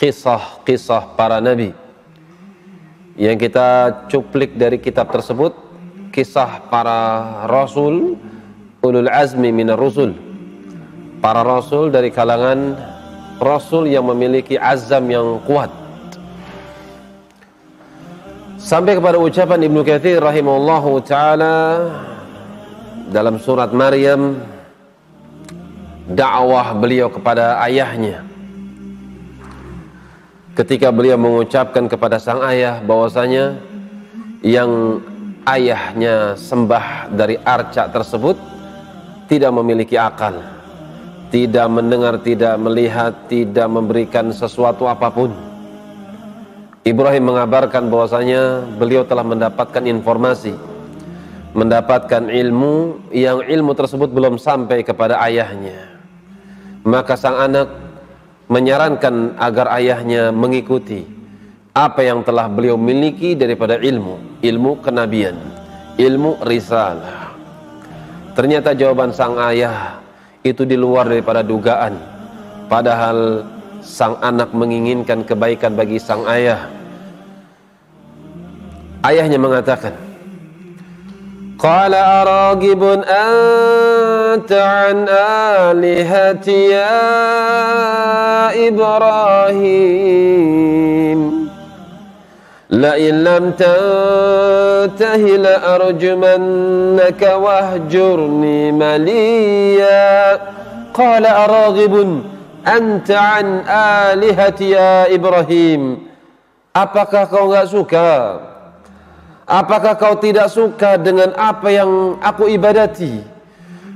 kisah-kisah para nabi. Yang kita cuplik dari kitab tersebut, kisah para rasul, ulul azmi minar rusul, para rasul dari kalangan rasul yang memiliki azam yang kuat. Sampai kepada ucapan Ibnu Katsir rahimahullahu ta'ala dalam surat Maryam, dakwah beliau kepada ayahnya ketika beliau mengucapkan kepada sang ayah bahwasanya yang ayahnya sembah dari arca tersebut tidak memiliki akal, tidak mendengar, tidak melihat, tidak memberikan sesuatu apapun. Ibrahim mengabarkan bahwasanya beliau telah mendapatkan informasi, mendapatkan ilmu yang ilmu tersebut belum sampai kepada ayahnya. Maka sang anak menyarankan agar ayahnya mengikuti apa yang telah beliau miliki daripada ilmu kenabian, ilmu risalah. Ternyata jawaban sang ayah itu di luar daripada dugaan. Padahal sang anak menginginkan kebaikan bagi sang ayah. Ayahnya mengatakan, qala aragibun anta an alihati ya Ibrahim la in lam tantahi la arjumannaka wahjurni maliya. Qala aragibun anta an alihati ya Ibrahim. Apakah kau enggak suka? Apakah kau tidak suka dengan apa yang aku ibadati?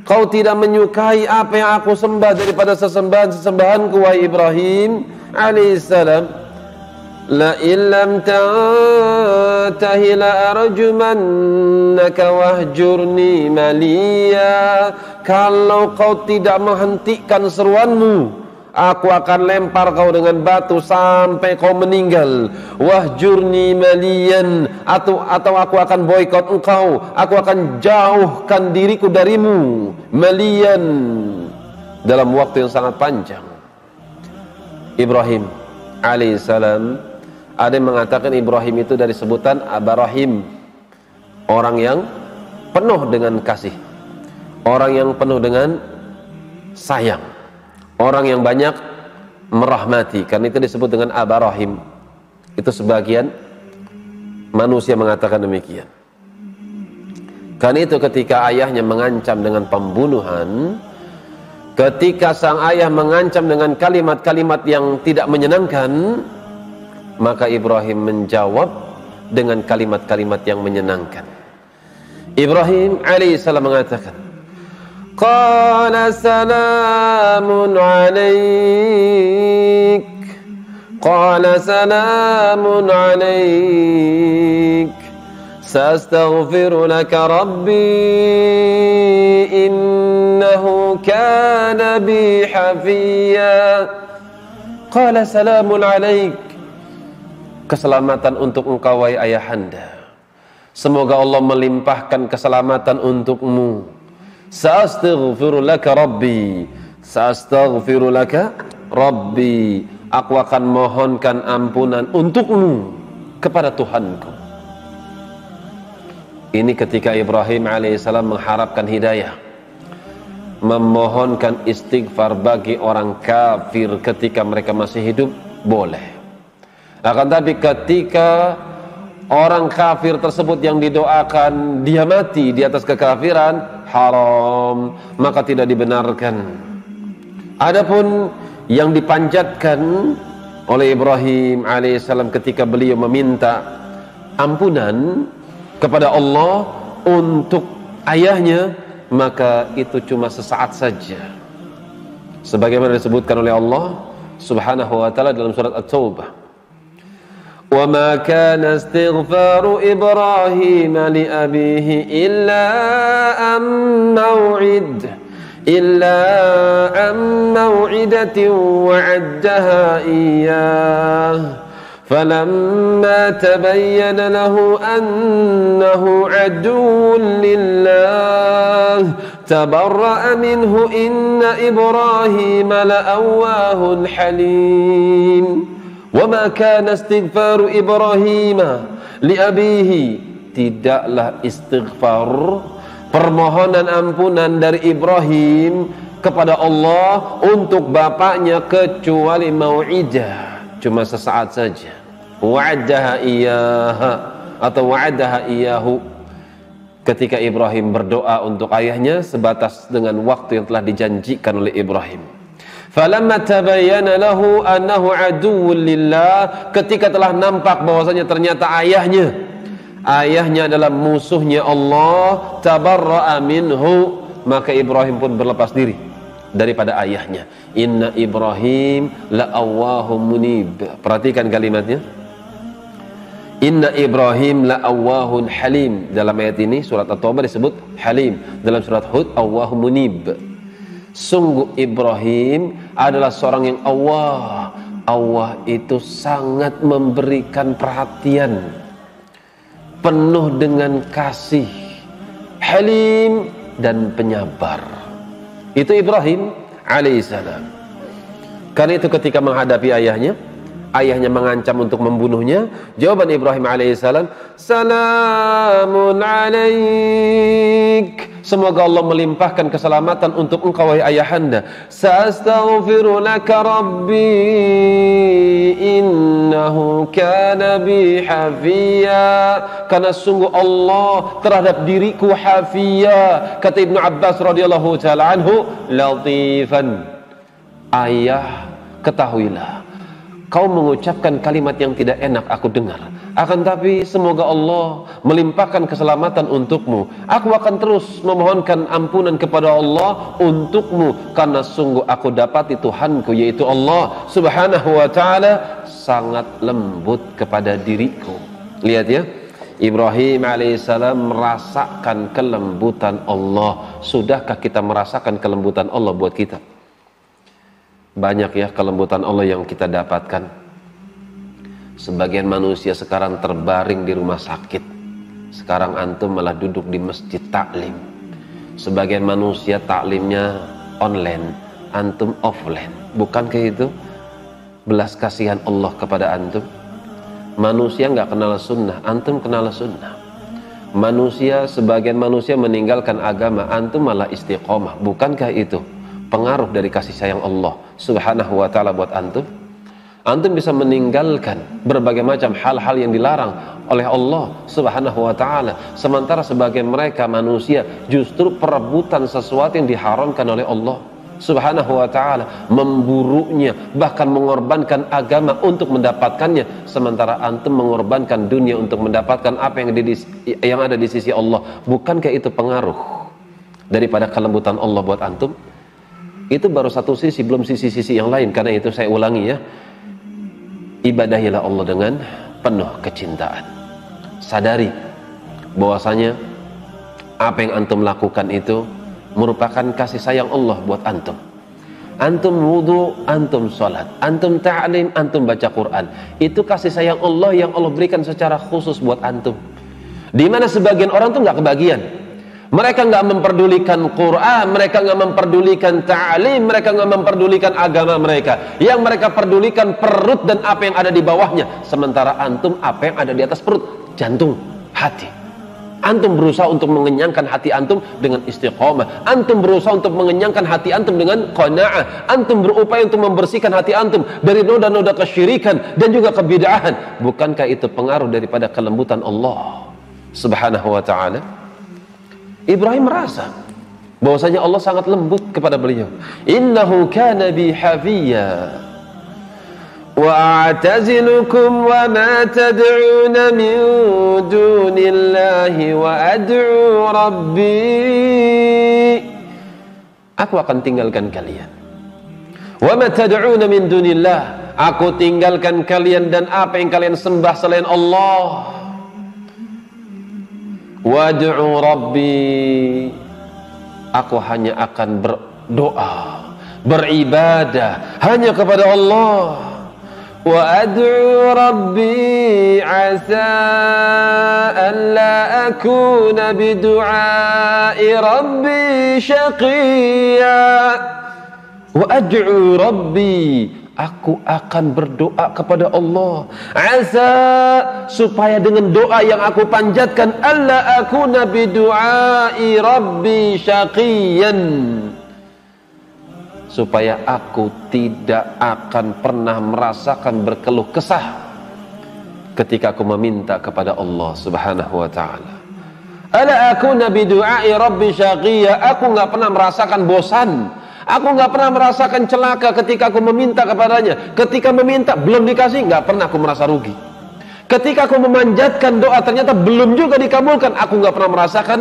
Kau tidak menyukai apa yang aku sembah daripada sesembahan-sesembahanku, wahai Ibrahim alaihissalam. La illam tantahi la arjumannaka wahjurni maliya. Kalau kau tidak menghentikan seruanmu, aku akan lempar kau dengan batu sampai kau meninggal. Wahjurni maliyan, atau aku akan boikot engkau, aku akan jauhkan diriku darimu maliyan, dalam waktu yang sangat panjang. Ibrahim alaihissalam, ada yang mengatakan Ibrahim itu dari sebutan Abarahim, orang yang penuh dengan kasih, orang yang penuh dengan sayang, orang yang banyak merahmati. Karena itu disebut dengan Abarahim. Itu sebagian manusia mengatakan demikian. Karena itu ketika ayahnya mengancam dengan pembunuhan, ketika sang ayah mengancam dengan kalimat-kalimat yang tidak menyenangkan, maka Ibrahim menjawab dengan kalimat-kalimat yang menyenangkan. Ibrahim alaihissalam mengatakan, qala salamun alaik, qala salamun alaik, sastaghfiru laka rabbi innahu kana bi hafiya. Qala salamun alaik, keselamatan untuk engkau wahai ayahanda, semoga Allah melimpahkan keselamatan untukmu. Sa'astaghfiru laka rabbi, sa'astaghfiru laka rabbi, aku akan mohonkan ampunan untukmu kepada Tuhanku. Ini ketika Ibrahim alaihissalam mengharapkan hidayah, memohonkan istighfar bagi orang kafir ketika mereka masih hidup, boleh. Akan tapi ketika orang kafir tersebut yang didoakan dia mati di atas kekafiran, haram, maka tidak dibenarkan. Adapun yang dipanjatkan oleh Ibrahim alaihissalam ketika beliau meminta ampunan kepada Allah untuk ayahnya, maka itu cuma sesaat saja, sebagaimana disebutkan oleh Allah subhanahu wa ta'ala dalam surat At-Taubah, وَمَا كَانَ اسْتِغْفَارُ إِبْرَاهِيمَ لِأَبِيهِ إِلَّا أَن مَّوْعِدَةٍ وَعَدَّهَا إِيَّاهُ فَلَمَّا تَبَيَّنَ لَهُ أَنَّهُ عَدُوٌّ لِّلَّهِ تَبَرَّأَ مِنْهُ إِنَّ إِبْرَاهِيمَ لَأَوَّاهٌ حَلِيمٌ. Wa ma kana istighfaru Ibrahim li abihi, tidaklah istighfar, permohonan ampunan dari Ibrahim kepada Allah untuk bapaknya kecuali mau'idah, cuma sesaat saja. Wa'adaha iyaha atau wa'adaha iyahu, ketika Ibrahim berdoa untuk ayahnya sebatas dengan waktu yang telah dijanjikan oleh Ibrahim. Falamma tabayyana lahu annahu aduwwun lillah, ketika telah nampak bahwasanya ternyata ayahnya adalah musuhnya Allah, tabarra'a minhu, maka Ibrahim pun berlepas diri daripada ayahnya. Inna Ibrahim la'awwahum munib. Perhatikan kalimatnya. Inna Ibrahim la'awwahun halim. Dalam ayat ini surat At-Taubah disebut halim, dalam surat Hud awwahum munib. Sungguh Ibrahim adalah seorang yang Allah itu sangat memberikan perhatian, penuh dengan kasih, halim dan penyabar. Itu Ibrahim alaihissalam. Karena itu ketika menghadapi ayahnya mengancam untuk membunuhnya, jawaban Ibrahim alaihissalam, salamun alaik, semoga Allah melimpahkan keselamatan untuk engkau wahai ayahanda. Sa'astaghfiru laka rabbi innahu kana bi hafiya, karena sungguh Allah terhadap diriku hafiya. Kata Ibnu Abbas radhiyallahu taala anhu, latifan, ayah ketahuilah, kau mengucapkan kalimat yang tidak enak aku dengar, akan tapi semoga Allah melimpahkan keselamatan untukmu. Aku akan terus memohonkan ampunan kepada Allah untukmu, karena sungguh aku dapati Tuhanku yaitu Allah subhanahu wa ta'ala sangat lembut kepada diriku. Lihat ya, Ibrahim alaihissalam merasakan kelembutan Allah. Sudahkah kita merasakan kelembutan Allah buat kita? Banyak ya kelembutan Allah yang kita dapatkan. Sebagian manusia sekarang terbaring di rumah sakit, sekarang antum malah duduk di masjid taklim. Sebagian manusia taklimnya online, antum offline. Bukankah itu belas kasihan Allah kepada antum? Manusia nggak kenal sunnah, antum kenal sunnah. Sebagian manusia meninggalkan agama, antum malah istiqomah. Bukankah itu pengaruh dari kasih sayang Allah subhanahu wa ta'ala buat antum? Antum bisa meninggalkan berbagai macam hal-hal yang dilarang oleh Allah subhanahu wa ta'ala, sementara sebagian mereka manusia justru perebutan sesuatu yang diharamkan oleh Allah subhanahu wa ta'ala, memburunya, bahkan mengorbankan agama untuk mendapatkannya, sementara antum mengorbankan dunia untuk mendapatkan apa yang ada di sisi Allah. Bukankah itu pengaruh daripada kelembutan Allah buat antum? Itu baru satu sisi, belum sisi-sisi yang lain. Karena itu saya ulangi ya, ibadahilah Allah dengan penuh kecintaan. Sadari bahwasanya apa yang antum lakukan itu merupakan kasih sayang Allah buat antum. Antum wudu, antum sholat, antum ta'lim, antum baca Quran, itu kasih sayang Allah yang Allah berikan secara khusus buat antum. Dimana sebagian orang tuh nggak kebagian. Mereka nggak memperdulikan Quran, mereka nggak memperdulikan ta'lim, mereka nggak memperdulikan agama mereka. Yang mereka pedulikan perut dan apa yang ada di bawahnya. Sementara antum apa yang ada di atas perut, jantung, hati. Antum berusaha untuk mengenyangkan hati antum dengan istiqomah. Antum berusaha untuk mengenyangkan hati antum dengan qanaah. Antum berupaya untuk membersihkan hati antum dari noda-noda kesyirikan dan juga kebid'ahan. Bukankah itu pengaruh daripada kelembutan Allah subhanahu wa ta'ala? Ibrahim merasa bahwasanya Allah sangat lembut kepada beliau. Innahu kana bi hafiya wa a'tazilukum wa ma tad'una min dunillahi wa ad'u rabbi. Aku akan tinggalkan kalian. Wa ma tad'una min dunillah, aku tinggalkan kalian dan apa yang kalian sembah selain Allah. Wad'u rabbi, aku hanya akan berdoa, beribadah hanya kepada Allah. Wa ad'u rabbi asa an la akuna bidu'ai rabbi syaqiya. Wa ad'u rabbi, aku akan berdoa kepada Allah, asa, supaya dengan doa yang aku panjatkan, alla akuna bidu'ai rabbi syaqiyan, supaya aku tidak akan pernah merasakan berkeluh kesah ketika aku meminta kepada Allah Subhanahu wa ta'ala. Ala akuna bidu'ai rabbi syaqiya, aku nggak pernah merasakan bosan, aku nggak pernah merasakan celaka ketika aku meminta kepadanya. Ketika meminta belum dikasih, nggak pernah aku merasa rugi. Ketika aku memanjatkan doa ternyata belum juga dikabulkan, aku nggak pernah merasakan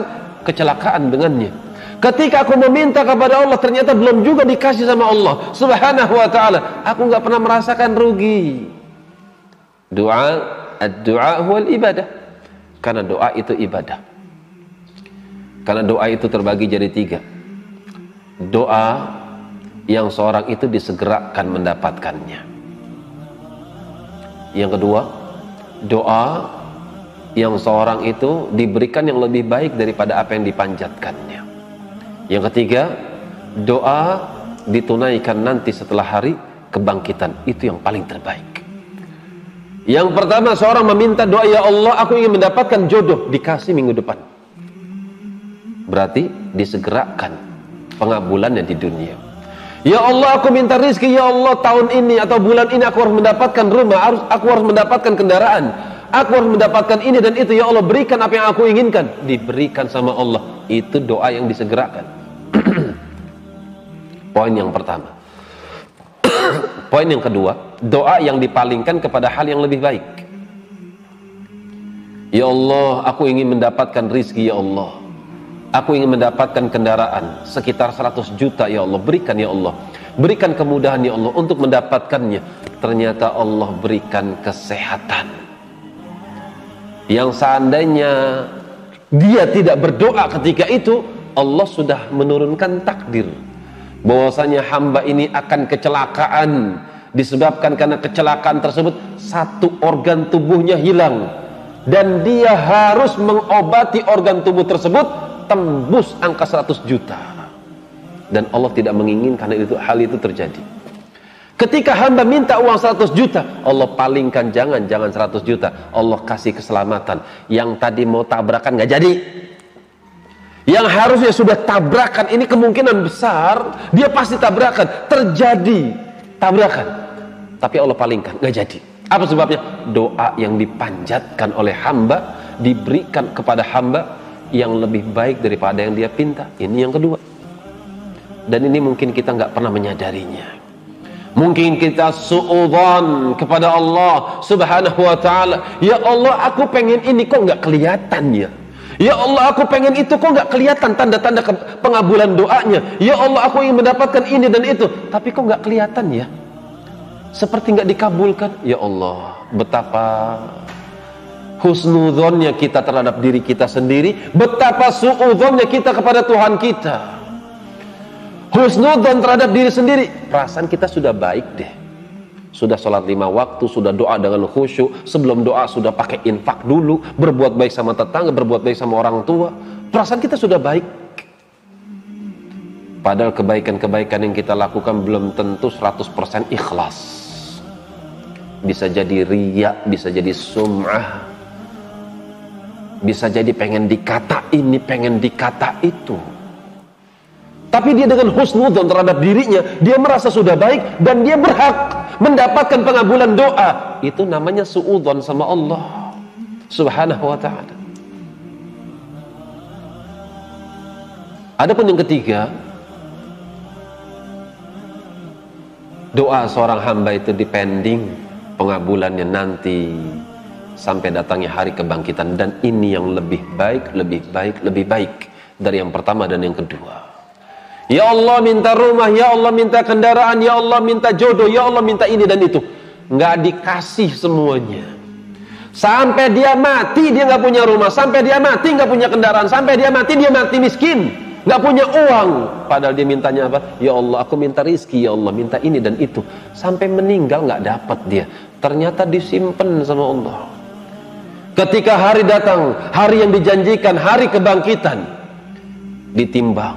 kecelakaan dengannya. Ketika aku meminta kepada Allah ternyata belum juga dikasih sama Allah Subhanahu wa ta'ala, aku nggak pernah merasakan rugi. Ad-du'a huwal ibadah, karena doa itu ibadah. Karena doa itu terbagi jadi 3. Doa yang seorang itu disegerakan mendapatkannya. Yang kedua, doa yang seorang itu diberikan yang lebih baik daripada apa yang dipanjatkannya. Yang ketiga, doa ditunaikan nanti setelah hari kebangkitan. Itu yang paling terbaik. Yang pertama, seorang meminta doa, ya Allah, aku ingin mendapatkan jodoh, dikasih minggu depan. Berarti disegerakan pengabulannya di dunia. Ya Allah, aku minta rizki, ya Allah, tahun ini atau bulan ini aku harus mendapatkan rumah, aku harus mendapatkan kendaraan, aku harus mendapatkan ini dan itu, ya Allah, berikan apa yang aku inginkan. Diberikan sama Allah. Itu doa yang disegerakan. Poin yang pertama. Poin yang kedua, doa yang dipalingkan kepada hal yang lebih baik. Ya Allah, aku ingin mendapatkan rizki, ya Allah, aku ingin mendapatkan kendaraan sekitar 100 juta, ya Allah, berikan ya Allah, berikan kemudahan ya Allah untuk mendapatkannya. Ternyata Allah berikan kesehatan yang seandainya dia tidak berdoa ketika itu, Allah sudah menurunkan takdir bahwasanya hamba ini akan kecelakaan, disebabkan karena kecelakaan tersebut satu organ tubuhnya hilang dan dia harus mengobati organ tubuh tersebut tembus angka 100 juta, dan Allah tidak menginginkan hal itu terjadi. Ketika hamba minta uang 100 juta, Allah palingkan, jangan 100 juta, Allah kasih keselamatan. Yang tadi mau tabrakan nggak jadi, yang harusnya sudah tabrakan, ini kemungkinan besar dia pasti tabrakan, terjadi tabrakan, tapi Allah palingkan, nggak jadi. Apa sebabnya? Doa yang dipanjatkan oleh hamba diberikan kepada hamba yang lebih baik daripada yang dia pinta. Ini yang kedua. Dan ini mungkin kita nggak pernah menyadarinya. Mungkin kita suudzon kepada Allah Subhanahu wa ta'ala. Ya Allah, aku pengen ini, kok nggak kelihatan ya? Ya Allah, aku pengen itu, kok nggak kelihatan tanda-tanda pengabulan doanya? Ya Allah, aku ingin mendapatkan ini dan itu, tapi kok nggak kelihatan ya? Seperti nggak dikabulkan. Ya Allah, betapa husnudzonnya kita terhadap diri kita sendiri, betapa suudzonnya kita kepada Tuhan kita. Husnudzon terhadap diri sendiri, perasaan kita sudah baik deh, sudah sholat 5 waktu, sudah doa dengan khusyuk, sebelum doa sudah pakai infak dulu, berbuat baik sama tetangga, berbuat baik sama orang tua, perasaan kita sudah baik. Padahal kebaikan-kebaikan yang kita lakukan belum tentu 100% ikhlas. Bisa jadi riya, bisa jadi sum'ah, bisa jadi pengen dikata ini, pengen dikata itu. Tapi dia dengan husnudzon terhadap dirinya, dia merasa sudah baik dan dia berhak mendapatkan pengabulan doa. Itu namanya suudzon sama Allah Subhanahu wa ta'ala. Adapun yang ketiga, doa seorang hamba itu dipending pengabulannya nanti sampai datangnya hari kebangkitan, dan ini yang lebih baik, lebih baik, lebih baik dari yang pertama dan yang kedua. Ya Allah, minta rumah, ya Allah minta kendaraan, ya Allah minta jodoh, ya Allah minta ini dan itu, nggak dikasih semuanya. Sampai dia mati dia nggak punya rumah, sampai dia mati nggak punya kendaraan, sampai dia mati miskin, nggak punya uang. Padahal dia mintanya apa? Ya Allah, aku minta rizki, ya Allah minta ini dan itu. Sampai meninggal nggak dapat dia. Ternyata disimpan sama Allah. Ketika hari datang, hari yang dijanjikan, hari kebangkitan, ditimbang,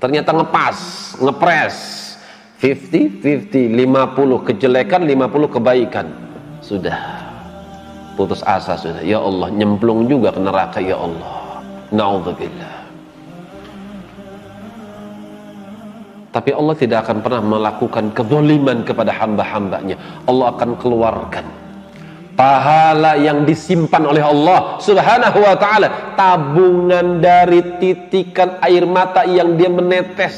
ternyata ngepas, ngepres, 50-50, 50 kejelekan, 50 kebaikan. Sudah putus asa sudah. Ya Allah, nyemplung juga ke neraka ya Allah. Na'udzubillah. Tapi Allah tidak akan pernah melakukan kezaliman kepada hamba-hambanya. Allah akan keluarkan pahala yang disimpan oleh Allah Subhanahu wa ta'ala, tabungan dari titikan air mata yang dia menetes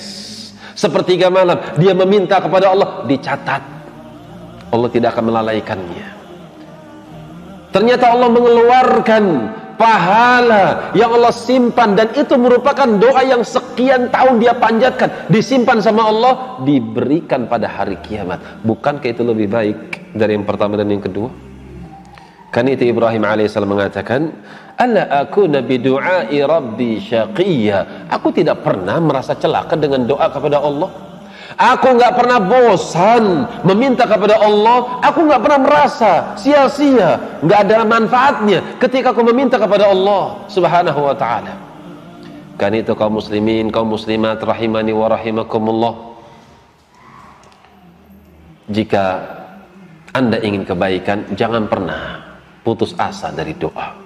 sepertiga malam, dia meminta kepada Allah, dicatat. Allah tidak akan melalaikannya. Ternyata Allah mengeluarkan pahala yang Allah simpan, dan itu merupakan doa yang sekian tahun dia panjatkan, disimpan sama Allah, diberikan pada hari kiamat. Bukankah itu lebih baik dari yang pertama dan yang kedua? Kan itu Ibrahim alaihissalam mengatakan, ala akuna bidu'ai rabbi syaqiyya. Aku tidak pernah merasa celaka dengan doa kepada Allah. Aku nggak pernah bosan meminta kepada Allah. Aku nggak pernah merasa sia-sia, nggak ada manfaatnya ketika aku meminta kepada Allah Subhanahu wa ta'ala. Kan itu kaum muslimin, kaum muslimat rahimani wa rahimakumullah, jika Anda ingin kebaikan, jangan pernah putus asa dari doa.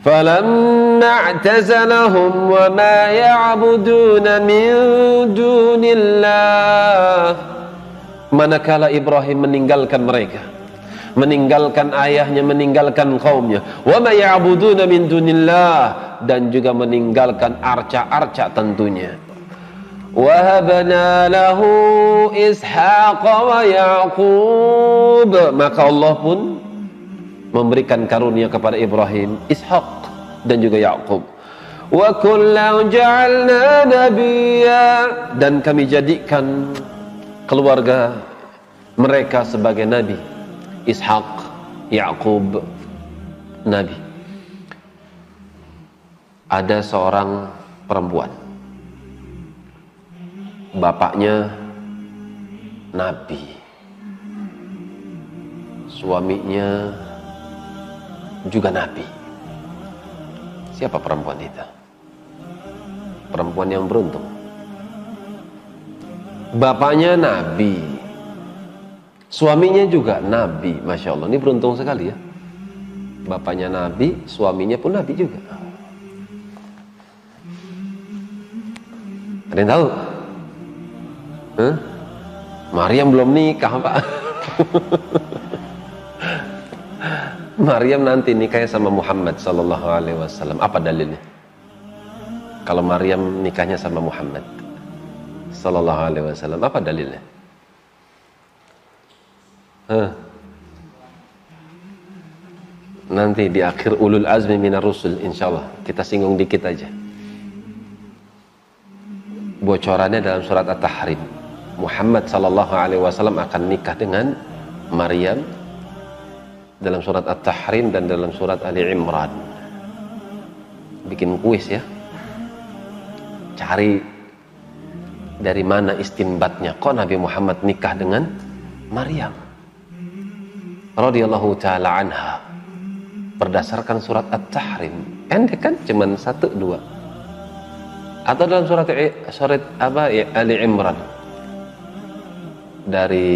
فَلَمَّا اعْتَزَلَهُمْ وَمَا يَعْبُدُونَ مِنْ دُونِ اللَّهِ. Manakala Ibrahim meninggalkan mereka, meninggalkan ayahnya, meninggalkan kaumnya, وَمَا يَعْبُدُونَ مِنْ دُونِ اللَّهِ, dan juga meninggalkan arca-arca tentunya. وَهَبْنَا لَهُ إِسْحَاقَ وَيَعْقُوبَ. Maka Allah pun memberikan karunia kepada Ibrahim, Ishak dan juga Yaqub. Wa kullan ja'alna nabiyya, dan kami jadikan keluarga mereka sebagai nabi. Ishak, Yaqub, nabi. Ada seorang perempuan, bapaknya nabi, suaminya juga nabi. Siapa perempuan itu? Perempuan yang beruntung. Bapaknya nabi, suaminya juga nabi. Masya Allah, ini beruntung sekali ya. Bapaknya nabi, suaminya pun nabi juga. Ada yang tahu? Maryam belum nikah, Pak. Maryam nanti nikahnya sama Muhammad sallallahu alaihi wasallam. Apa dalilnya? Kalau Maryam nikahnya sama Muhammad sallallahu alaihi wasallam, apa dalilnya? Nanti di akhir ulul azmi minar rusul insyaallah kita singgung dikit aja. Bocorannya dalam surat At-Tahrim. Muhammad sallallahu alaihi wasallam akan nikah dengan Maryam dalam surat At-Tahrim dan dalam surat Ali Imran. Bikin kuis ya, cari dari mana istinbatnya, kok Nabi Muhammad nikah dengan Maryam radhiyallahu ta'ala anha berdasarkan surat At-Tahrim. Ente kan cuman 1-2, atau dalam surat apa ya, Ali Imran, dari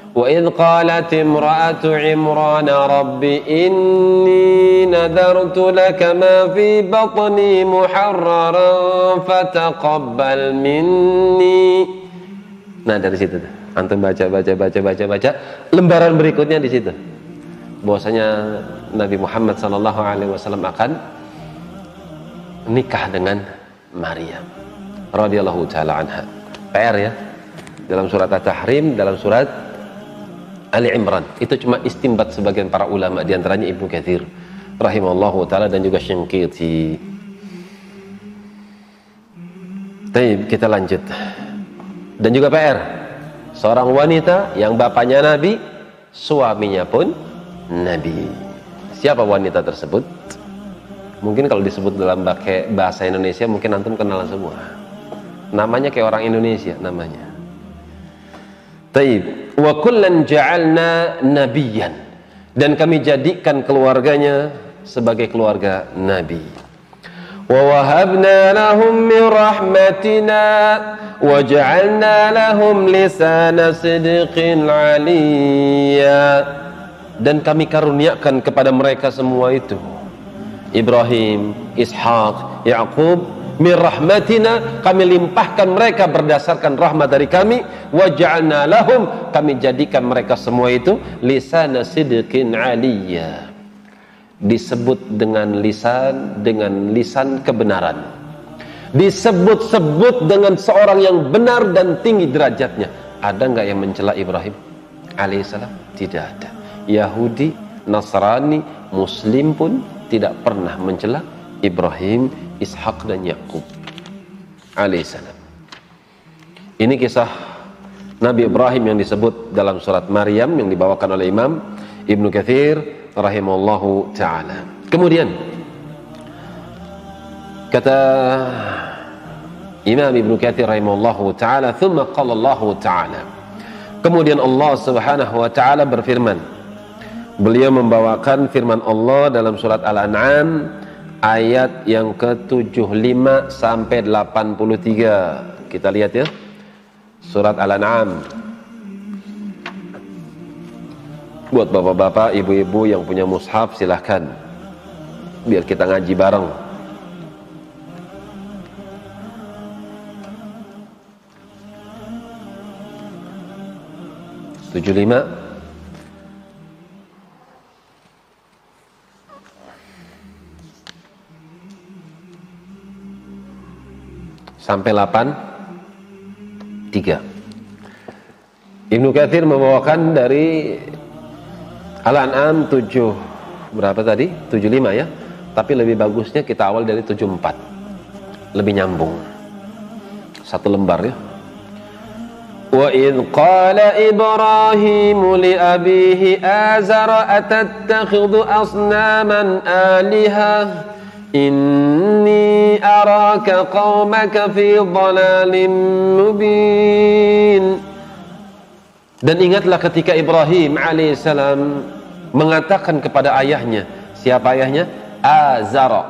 وَإِذْ قَالَتِ امْرَأَةُ عِمْرَانَ رَبِّ إِنِّي نَذَرْتُ لَكَ مَا فِي بَطْنِي مُحَرَّرًا فَتَقَبَّلْ مِنِّي. Nah dari situ antum baca lembaran berikutnya di situ, bahwasanya Nabi Muhammad SAW akan nikah dengan Maryam radhiyallahu ta'ala anha. PR ya, dalam surat At-Tahrim, dalam surat Ali Imran. Itu cuma istimbat sebagian para ulama, diantaranya Ibnu Katsir rahimahullahu ta'ala dan juga Syinqiti. Baik, kita lanjut. Dan juga PR, seorang wanita yang bapaknya nabi, suaminya pun nabi. Siapa wanita tersebut? Mungkin kalau disebut dalam bahasa Indonesia mungkin antum kenal semua. Namanya kayak orang Indonesia namanya. Taib. Wa kullan ja'alna nabiyyan, dan kami jadikan keluarganya sebagai keluarga nabi. wa wahabna lahum min rahmatina waj'alna lahum lisana sidqin aliyya. Dan kami karuniakan kepada mereka semua itu, Ibrahim, Ishaq, Yaqub, min rahmatina, kami limpahkan mereka berdasarkan rahmat dari kami, waj'alna lahum, kami jadikan mereka semua itu lisana sidqin aliyya, disebut dengan lisan kebenaran, disebut-sebut dengan seorang yang benar dan tinggi derajatnya. Ada nggak yang mencela Ibrahim alaihissalam? Tidak ada. Yahudi, Nasrani, Muslim pun tidak pernah mencela Ibrahim, Ishak dan Yakub alaihissalam. Ini kisah Nabi Ibrahim yang disebut dalam surat Maryam yang dibawakan oleh Imam Ibnu Katsir rahimallahu taala. Kemudian kata Imam Ibnu Katsir rahimallahu taala, "Tsumma qala Allah taala." Kemudian Allah Subhanahu wa taala berfirman. Beliau membawakan firman Allah dalam surat Al-An'am ayat yang ke-75 sampai 83. Kita lihat ya. Surat Al-An'am. Buat bapak-bapak, ibu-ibu yang punya mushaf silahkan, biar kita ngaji bareng. (75) sampai 83. Ibnu Katsir membawakan dari Al-An'am 7 berapa tadi? 75 ya. Tapi lebih bagusnya kita awal dari 74. Lebih nyambung. Satu lembar ya. Wa idh qala Ibrahim li abihi azara atattakhidhu asnaman alihah inni araka qaumaka fi dhalalin mubin. Dan ingatlah ketika Ibrahim alaihissalam mengatakan kepada ayahnya. Siapa ayahnya? Azara.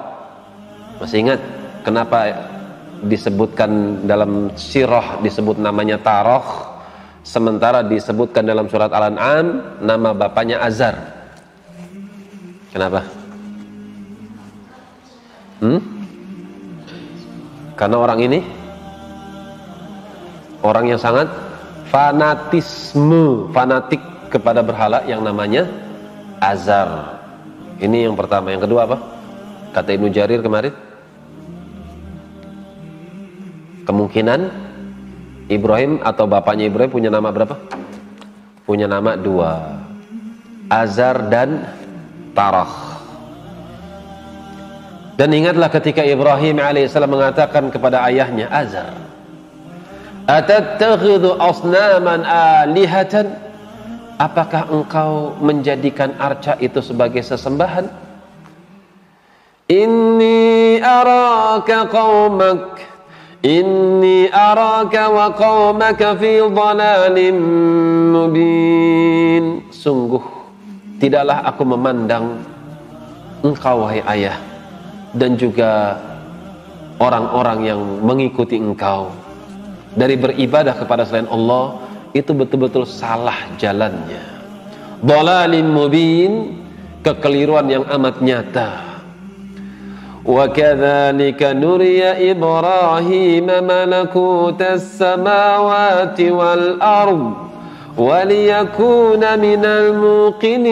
Masih ingat kenapa disebutkan dalam sirah disebut namanya Tarah, sementara disebutkan dalam surat Al-An'am nama bapaknya Azar? Kenapa? Karena orang ini orang yang sangat fanatik kepada berhala yang namanya Azar. Ini yang pertama. Yang kedua apa? Kata Ibnu Jarir kemarin, kemungkinan Ibrahim atau bapaknya Ibrahim punya nama berapa? Punya nama 2, Azar dan Tarah. Dan ingatlah ketika Ibrahim alaihissalam mengatakan kepada ayahnya Azar, atattakhidhu asnaman alihatan, apakah engkau menjadikan arca itu sebagai sesembahan? Inni araka wa qaumaka fi dhalalin mubin. Sungguh tidaklah aku memandang engkau wahai ayah dan juga orang-orang yang mengikuti engkau dari beribadah kepada selain Allah, itu betul-betul salah jalannya. Dhalalin mubin, kekeliruan yang amat nyata. Wa kadzalika nuriya Ibrahim malakutas samawati wal ard waliyakuna minal muqinin.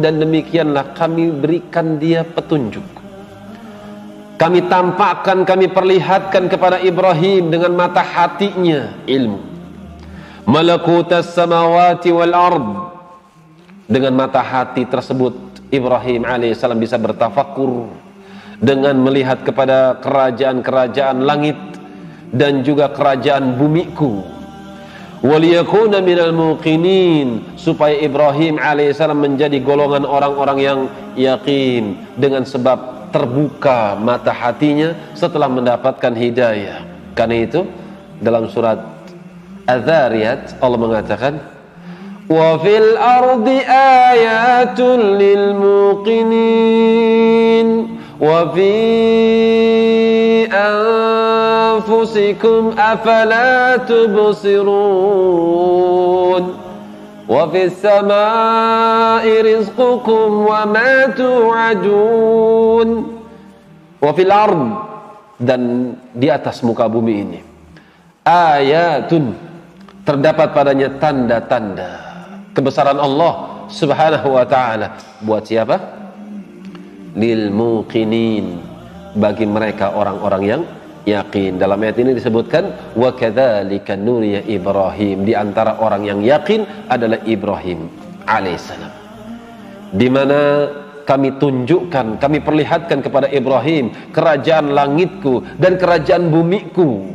Dan demikianlah kami berikan dia petunjuk, kami tampakkan, kami perlihatkan kepada Ibrahim dengan mata hatinya ilmu. Malakutas samawati wal ard, dengan mata hati tersebut Ibrahim alaihissalam bisa bertafakur dengan melihat kepada kerajaan-kerajaan langit dan juga kerajaan bumiku. Waliyakuna minal muqinin, supaya Ibrahim alaihissalam menjadi golongan orang-orang yang yakin dengan sebab terbuka mata hatinya setelah mendapatkan hidayah. Karena itu dalam surat Az-Zariyat Allah mengatakan, wa fil ardi ayatun lil muqinin wa fi anfusikum afala tubsirun wa fis samai rizqukum wa ma tu'adun wa fil ard, dan di atas muka bumi ini ayatun, terdapat padanya tanda-tanda kebesaran Allah Subhanahu wa ta'ala. Buat siapa? Lil muqinin, bagi mereka orang-orang yang yakin. Dalam ayat ini disebutkan wa kadzalika nuriya Ibrahim, di antara orang yang yakin adalah Ibrahim alaihissalam, di mana kami tunjukkan, kami perlihatkan kepada Ibrahim kerajaan langitku dan kerajaan bumiku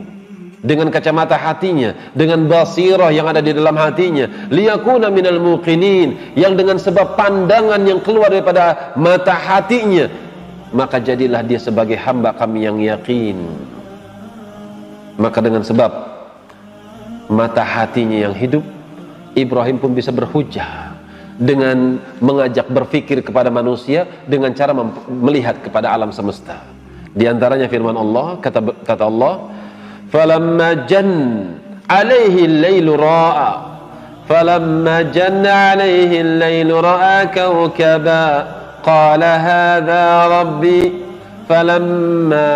dengan kacamata hatinya, dengan basirah yang ada di dalam hatinya, liyakuna minal muqinin, yang dengan sebab pandangan yang keluar daripada mata hatinya, maka jadilah dia sebagai hamba kami yang yakin. Maka dengan sebab mata hatinya yang hidup, Ibrahim pun bisa berhujjah dengan mengajak berfikir kepada manusia dengan cara melihat kepada alam semesta. Di antaranya firman Allah, kata Allah, falamma jan alaihi al-lailu ra'a, falamma janna alaihi al-lailu ra'a kawkaba qala hadha rabbi falamma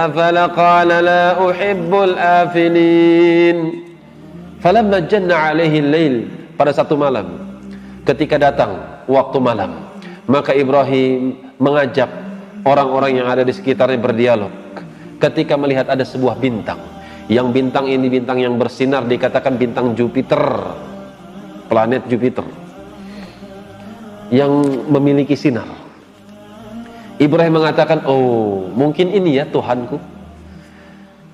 afala qala la uhibbul afilin. Falamma janna alaihi al-lail, pada satu malam ketika datang waktu malam, maka Ibrahim mengajak orang-orang yang ada di sekitarnya berdialog ketika melihat ada sebuah bintang, yang bintang ini bintang yang bersinar, dikatakan bintang Jupiter, planet Jupiter yang memiliki sinar. Ibrahim mengatakan, oh mungkin ini ya Tuhanku.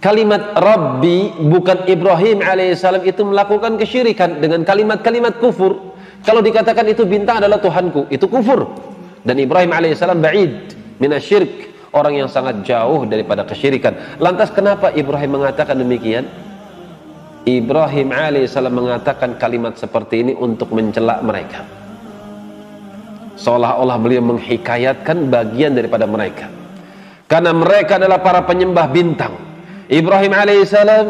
Kalimat Rabbi, bukan Ibrahim alaihissalam itu melakukan kesyirikan dengan kalimat-kalimat kufur. Kalau dikatakan itu bintang adalah Tuhanku, itu kufur. Dan Ibrahim alaihissalam ba'id minasyirik, orang yang sangat jauh daripada kesyirikan. Lantas kenapa Ibrahim mengatakan demikian? Ibrahim alaihissalam mengatakan kalimat seperti ini untuk mencela mereka, seolah-olah beliau menghikayatkan bagian daripada mereka, karena mereka adalah para penyembah bintang. Ibrahim alaihissalam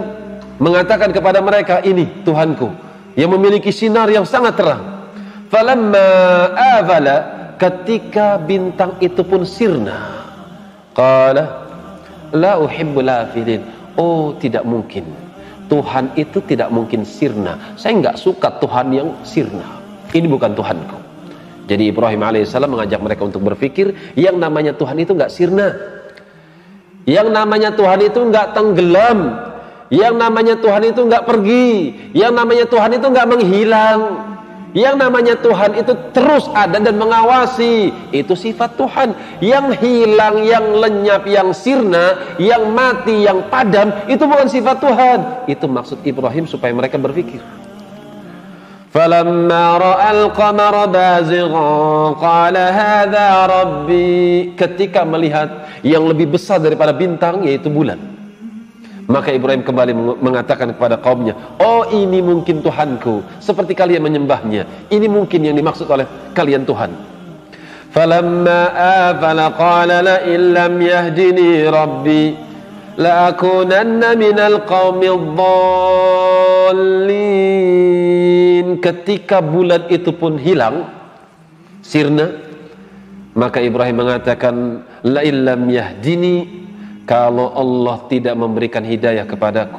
mengatakan kepada mereka, ini Tuhanku yang memiliki sinar yang sangat terang. Falamma afala, ketika bintang itu pun sirna, qala la uhibbul afilin, oh tidak mungkin, Tuhan itu tidak mungkin sirna, saya enggak suka Tuhan yang sirna, ini bukan Tuhanku. Jadi Ibrahim alaihissalam mengajak mereka untuk berpikir, yang namanya Tuhan itu enggak sirna, yang namanya Tuhan itu enggak tenggelam, yang namanya Tuhan itu enggak pergi, yang namanya Tuhan itu enggak menghilang, yang namanya Tuhan itu terus ada dan mengawasi. Itu sifat Tuhan. Yang hilang, yang lenyap, yang sirna, yang mati, yang padam, itu bukan sifat Tuhan. Itu maksud Ibrahim supaya mereka berpikir. Falamma ra'al qamara bazighan qala hadza rabbi, ketika melihat yang lebih besar daripada bintang, yaitu bulan, maka Ibrahim kembali mengatakan kepada kaumnya, oh ini mungkin Tuhanku, seperti kalian menyembahnya, ini mungkin yang dimaksud oleh kalian Tuhan. Falamma afala qala la illam yahdini rabbi la akunanna minal qaumidh dhallin. Ketika bulan itu pun hilang, sirna, maka Ibrahim mengatakan, la illam yahdini, kalau Allah tidak memberikan hidayah kepadaku,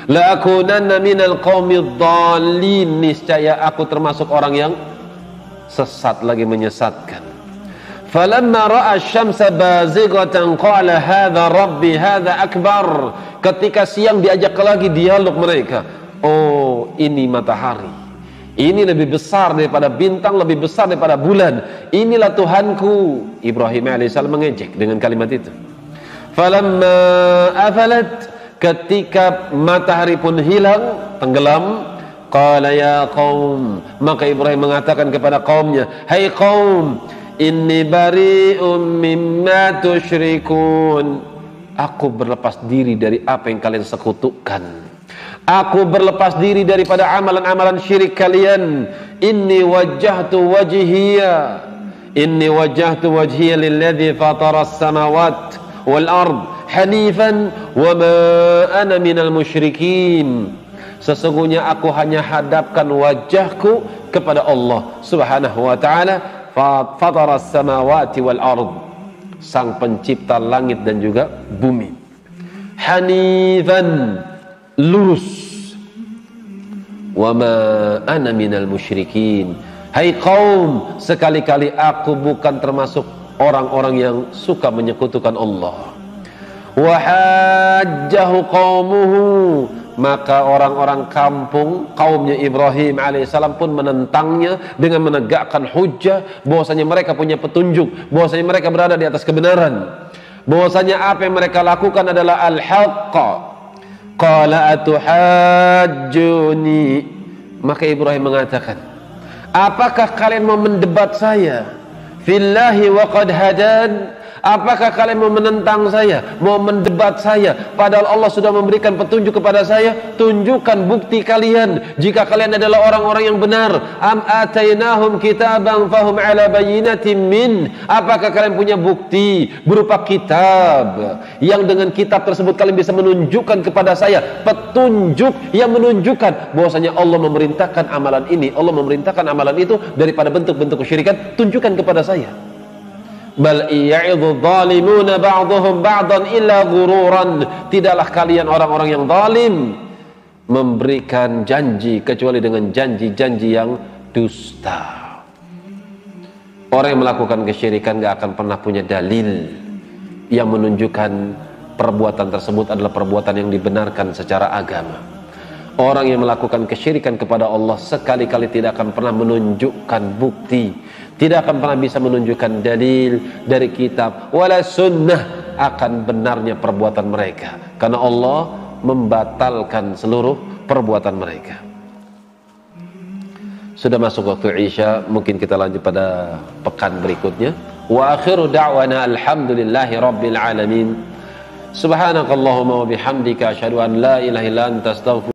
la akunanna minal qaumidh dhallin, niscaya aku termasuk orang yang sesat lagi menyesatkan. Falamma ra'a asy-syamsa bazighatan qala hadza rabbi hadza akbar, ketika siang diajak lagi dialog mereka, oh ini matahari, ini lebih besar daripada bintang, lebih besar daripada bulan, inilah Tuhanku. Ibrahim alaihissalam mengejek dengan kalimat itu. Falamma afalat, ketika matahari pun hilang, tenggelam, qala ya qaum, maka Ibrahim mengatakan kepada kaumnya, hai kaum, inni bari'um mimma tusyrikun, aku berlepas diri dari apa yang kalian sekutukan, aku berlepas diri daripada amalan-amalan syirik kalian. Inni wajjahtu wajhiya inni wajjahtu wajhiya lilladzi fataras samawati wal ard hanifan wa ma ana minal musyrikin. Sesungguhnya aku hanya hadapkan wajahku kepada Allah Subhanahu wa taala, fataras samawati wal ard, sang pencipta langit dan juga bumi. Hanifan, lurus. Wa ma ana minal musyrikin. Hai kaum, sekali-kali aku bukan termasuk orang-orang yang suka menyekutukan Allah. Wa hajjahu qaumuhu, maka orang-orang kampung kaumnya Ibrahim alaihissalam pun menentangnya dengan menegakkan hujjah bahwasanya mereka punya petunjuk, bahwasanya mereka berada di atas kebenaran, bahwasanya apa yang mereka lakukan adalah al-haqq. Qala atuhajjuni, maka Ibrahim mengatakan, apakah kalian mau mendebat saya fillahi wa qad hadan? Apakah kalian mau menentang saya, mau mendebat saya, padahal Allah sudah memberikan petunjuk kepada saya? Tunjukkan bukti kalian jika kalian adalah orang-orang yang benar. Am atainahum kitaban fahum ala bayyinatin min. Apakah kalian punya bukti berupa kitab yang dengan kitab tersebut kalian bisa menunjukkan kepada saya petunjuk yang menunjukkan bahwasanya Allah memerintahkan amalan ini, Allah memerintahkan amalan itu daripada bentuk-bentuk kesyirikan? Tunjukkan kepada saya. Bal ya'idhu zalimuna ba'dhum ba'dan illa ghururan. Tidaklah kalian orang-orang yang zalim memberikan janji kecuali dengan janji-janji yang dusta. Orang yang melakukan kesyirikan gak akan pernah punya dalil yang menunjukkan perbuatan tersebut adalah perbuatan yang dibenarkan secara agama. Orang yang melakukan kesyirikan kepada Allah sekali-kali tidak akan pernah menunjukkan bukti, tidak akan pernah bisa menunjukkan dalil dari kitab wala sunnah akan benarnya perbuatan mereka, karena Allah membatalkan seluruh perbuatan mereka. Sudah masuk waktu Isya, mungkin kita lanjut pada pekan berikutnya. Wa akhiru da'wana alhamdulillahi rabbil alamin. Subhanakallahumma wa bihamdika asyhadu an la ilaha illa anta astaghfiruka